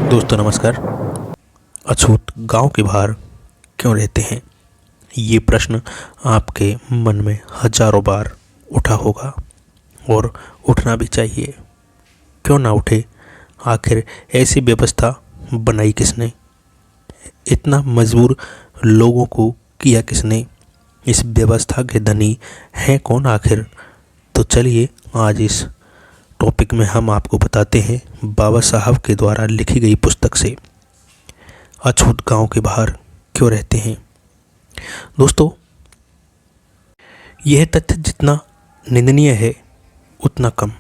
दोस्तों नमस्कार। अछूत गांव के बाहर क्यों रहते हैं? ये प्रश्न आपके मन में हजारों बार उठा होगा और उठना भी चाहिए। क्यों ना उठे? आखिर ऐसी व्यवस्था बनाई किसने? इतना मजबूर लोगों को किया किसने? इस व्यवस्था के धनी हैं कौन आखिर? तो चलिए आज इस टॉपिक में हम आपको बताते हैं बाबा साहब के द्वारा लिखी गई पुस्तक से अछूत गांव के बाहर क्यों रहते हैं। दोस्तों, यह तथ्य जितना निंदनीय है उतना कम।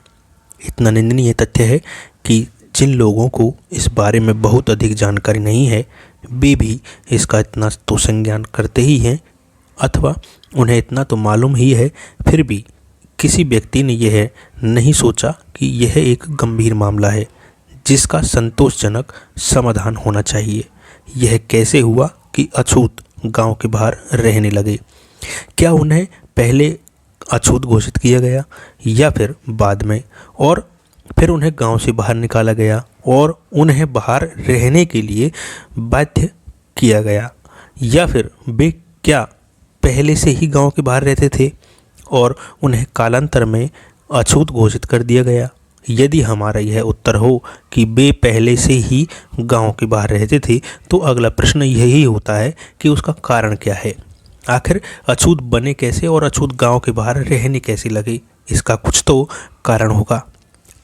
इतना निंदनीय तथ्य है कि जिन लोगों को इस बारे में बहुत अधिक जानकारी नहीं है वे भी इसका इतना तो संज्ञान करते ही हैं, अथवा उन्हें इतना तो मालूम ही है, फिर भी किसी व्यक्ति ने यह नहीं सोचा कि यह एक गंभीर मामला है जिसका संतोषजनक समाधान होना चाहिए। यह कैसे हुआ कि अछूत गांव के बाहर रहने लगे? क्या उन्हें पहले अछूत घोषित किया गया या फिर बाद में, और फिर उन्हें गांव से बाहर निकाला गया और उन्हें बाहर रहने के लिए बाध्य किया गया, या फिर वे क्या पहले से ही गांव के बाहर रहते थे और उन्हें कालांतर में अछूत घोषित कर दिया गया? यदि हमारा यह उत्तर हो कि वे पहले से ही गांव के बाहर रहते थे, तो अगला प्रश्न यही होता है कि उसका कारण क्या है। आखिर अछूत बने कैसे और अछूत गांव के बाहर रहने कैसे लगे? इसका कुछ तो कारण होगा।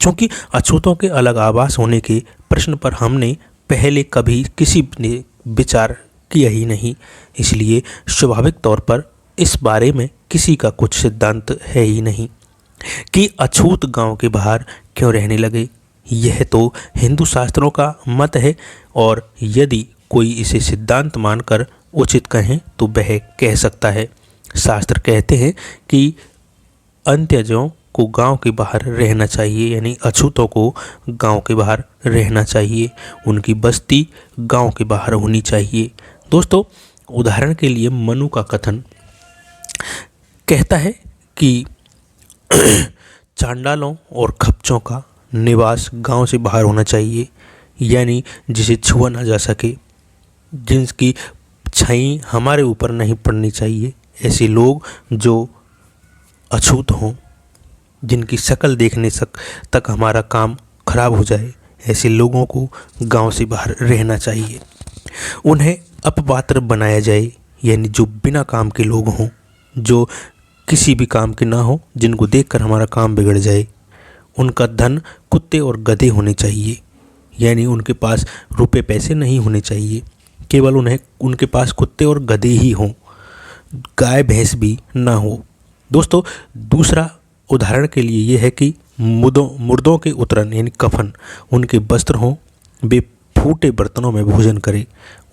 क्योंकि अछूतों के अलग आवास होने के प्रश्न पर हमने पहले कभी किसी ने विचार किया ही नहीं, इसलिए स्वाभाविक तौर पर इस बारे में किसी का कुछ सिद्धांत है ही नहीं कि अछूत गांव के बाहर क्यों रहने लगे। यह तो हिंदू शास्त्रों का मत है, और यदि कोई इसे सिद्धांत मानकर उचित कहें तो वह कह सकता है। शास्त्र कहते हैं कि अंत्यजों को गांव के बाहर रहना चाहिए, यानी अछूतों को गांव के बाहर रहना चाहिए, उनकी बस्ती गांव के बाहर होनी चाहिए। दोस्तों, उदाहरण के लिए मनु का कथन कहता है कि चांडालों और खच्चरों का निवास गांव से बाहर होना चाहिए, यानी जिसे छुआ ना जा सके, जिनकी छाई हमारे ऊपर नहीं पड़नी चाहिए। ऐसे लोग जो अछूत हों, जिनकी शक्ल देखने तक हमारा काम खराब हो जाए, ऐसे लोगों को गांव से बाहर रहना चाहिए। उन्हें अपपात्र बनाया जाए, यानी जो बिना काम के लोग हों, जो किसी भी काम के ना हो, जिनको देखकर हमारा काम बिगड़ जाए। उनका धन कुत्ते और गधे होने चाहिए, यानी उनके पास रुपए पैसे नहीं होने चाहिए, केवल उनके पास कुत्ते और गधे ही हों, गाय भैंस भी ना हो। दोस्तों, दूसरा उदाहरण के लिए यह है कि मुर्दों के उतरन यानी कफन, उनके वस्त्र हों, वे फूटे बर्तनों में भोजन करें,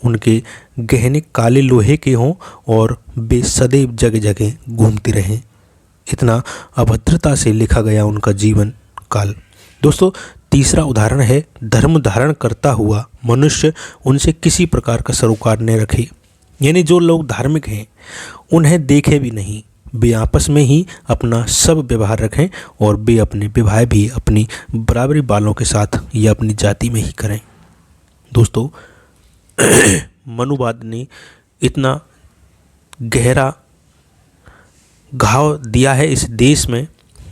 उनके गहने काले लोहे के हों और वे सदैव जगह जगह घूमते रहें। इतना अभद्रता से लिखा गया उनका जीवन काल। दोस्तों, तीसरा उदाहरण है धर्म धारण करता हुआ मनुष्य उनसे किसी प्रकार का सरोकार न रखे, यानी जो लोग धार्मिक हैं उन्हें देखे भी नहीं, वे आपस में ही अपना सब व्यवहार रखें और वे अपने विवाह भी अपनी बराबरी वालों के साथ या अपनी जाति में ही करें। दोस्तों, मनुवाद ने इतना गहरा घाव दिया है इस देश में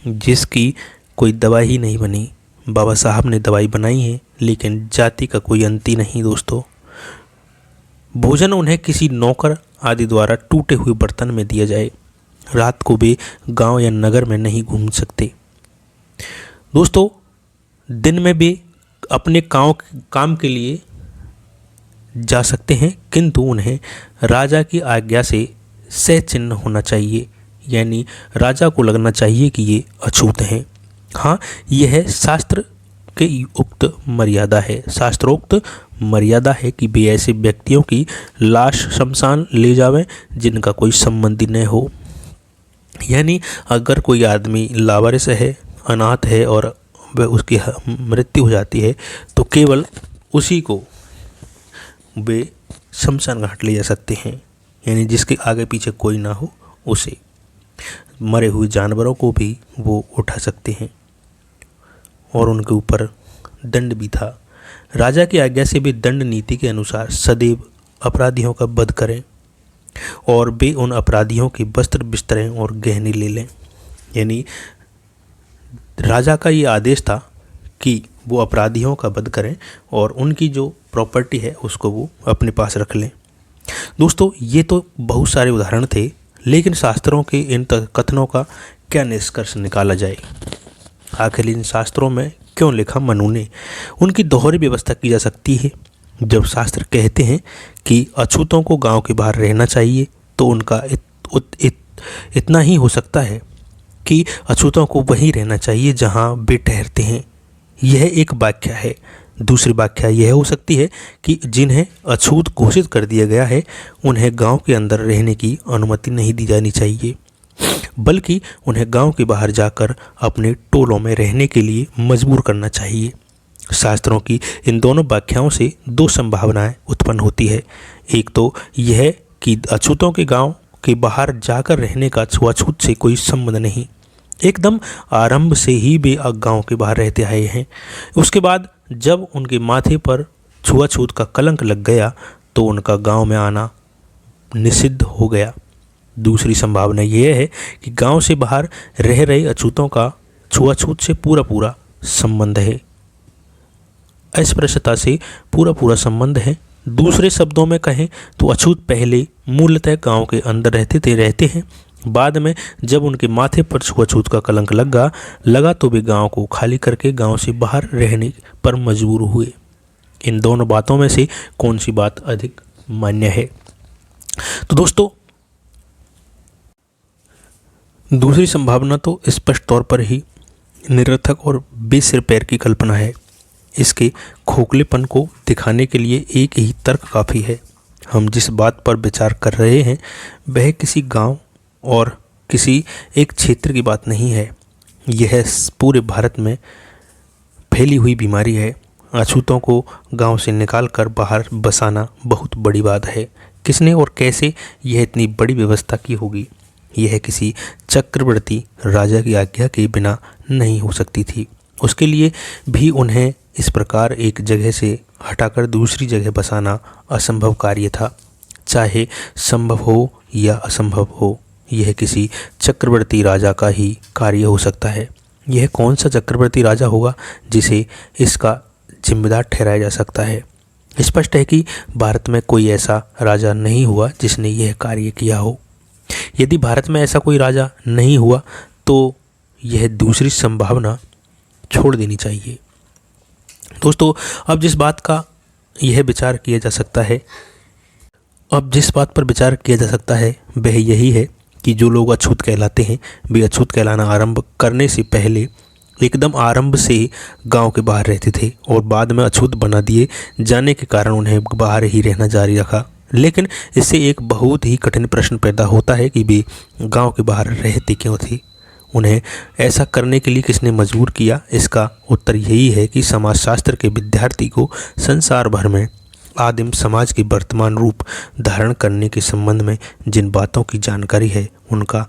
जिसकी कोई दवाई ही नहीं बनी। बाबा साहब ने दवाई बनाई है, लेकिन जाति का कोई अंत ही नहीं। दोस्तों, भोजन उन्हें किसी नौकर आदि द्वारा टूटे हुए बर्तन में दिया जाए, रात को वे गांव या नगर में नहीं घूम सकते। दोस्तों, दिन में वे अपने काम के लिए जा सकते हैं, किंतु उन्हें राजा की आज्ञा से सहचिन्ह होना चाहिए, यानी राजा को लगना चाहिए कि ये अछूत हैं। हाँ, यह शास्त्र के उक्त मर्यादा है, शास्त्रोक्त मर्यादा है कि वे ऐसे व्यक्तियों की लाश शमशान ले जावें जिनका कोई संबंधी न हो। यानी अगर कोई आदमी लावारिस है, अनाथ है और वह उसकी मृत्यु हो जाती है, तो केवल उसी को वे शमशान घाट ले जा सकते हैं, यानी जिसके आगे पीछे कोई ना हो उसे। मरे हुए जानवरों को भी वो उठा सकते हैं और उनके ऊपर दंड भी था। राजा की आज्ञा से वे दंड नीति के अनुसार सदैव अपराधियों का वध करें और वे उन अपराधियों के वस्त्र बिस्तरें और गहने ले लें। यानी राजा का ये आदेश था कि वो अपराधियों का वध करें और उनकी जो प्रॉपर्टी है उसको वो अपने पास रख लें। दोस्तों, ये तो बहुत सारे उदाहरण थे, लेकिन शास्त्रों के इन कथनों का क्या निष्कर्ष निकाला जाए? आखिर इन शास्त्रों में क्यों लिखा मनु ने? उनकी दोहरी व्यवस्था की जा सकती है। जब शास्त्र कहते हैं कि अछूतों को गांव के बाहर रहना चाहिए, तो उनका इतना ही हो सकता है कि अछूतों को वहीं रहना चाहिए जहां वे ठहरते हैं। यह एक व्याख्या है। दूसरी व्याख्या यह हो सकती है कि जिन्हें अछूत घोषित कर दिया गया है उन्हें गांव के अंदर रहने की अनुमति नहीं दी जानी चाहिए, बल्कि उन्हें गांव के बाहर जाकर अपने टोलों में रहने के लिए मजबूर करना चाहिए। शास्त्रों की इन दोनों व्याख्याओं से दो संभावनाएं उत्पन्न होती है। एक तो यह कि अछूतों के गांव के बाहर जाकर रहने का छुआछूत से कोई संबंध नहीं, एकदम आरंभ से ही वे गांव के बाहर रहते आए हैं। उसके बाद जब उनके माथे पर छुआछूत का कलंक लग गया तो उनका गांव में आना निषिद्ध हो गया। दूसरी संभावना यह है कि गांव से बाहर रह रहे अछूतों का छुआछूत से पूरा संबंध है, अस्पृश्यता से पूरा संबंध है। दूसरे शब्दों में कहें तो अछूत पहले मूलतः गांव के अंदर रहते हैं। बाद में जब उनके माथे पर छुआछूत का कलंक लगा तो वे गांव को खाली करके गांव से बाहर रहने पर मजबूर हुए। इन दोनों बातों में से कौन सी बात अधिक मान्य है? तो दोस्तों, दूसरी संभावना तो स्पष्ट तौर पर ही निरर्थक और बेसिर पैर की कल्पना है। इसके खोखलेपन को दिखाने के लिए एक ही तर्क काफ़ी है। हम जिस बात पर विचार कर रहे हैं वह किसी गांव और किसी एक क्षेत्र की बात नहीं है। यह पूरे भारत में फैली हुई बीमारी है। अछूतों को गांव से निकालकर बाहर बसाना बहुत बड़ी बात है। किसने और कैसे यह इतनी बड़ी व्यवस्था की होगी? यह किसी चक्रवर्ती राजा की आज्ञा के बिना नहीं हो सकती थी। उसके लिए भी उन्हें इस प्रकार एक जगह से हटाकर दूसरी जगह बसाना असंभव कार्य था। चाहे संभव हो या असंभव हो, यह किसी चक्रवर्ती राजा का ही कार्य हो सकता है। यह कौन सा चक्रवर्ती राजा होगा जिसे इसका जिम्मेदार ठहराया जा सकता है? स्पष्ट है कि भारत में कोई ऐसा राजा नहीं हुआ जिसने यह कार्य किया हो। यदि भारत में ऐसा कोई राजा नहीं हुआ तो यह दूसरी संभावना छोड़ देनी चाहिए। दोस्तों, अब जिस बात पर विचार किया जा सकता है वह यही है कि जो लोग अछूत कहलाते हैं वे अछूत कहलाना आरंभ करने से पहले एकदम आरंभ से गांव के बाहर रहते थे और बाद में अछूत बना दिए जाने के कारण उन्हें बाहर ही रहना जारी रखा। लेकिन इससे एक बहुत ही कठिन प्रश्न पैदा होता है कि वे गांव के बाहर रहते क्यों थे? उन्हें ऐसा करने के लिए किसने मजबूर किया? इसका उत्तर यही है कि समाजशास्त्र के विद्यार्थी को संसार भर में आदिम समाज के वर्तमान रूप धारण करने के संबंध में जिन बातों की जानकारी है उनका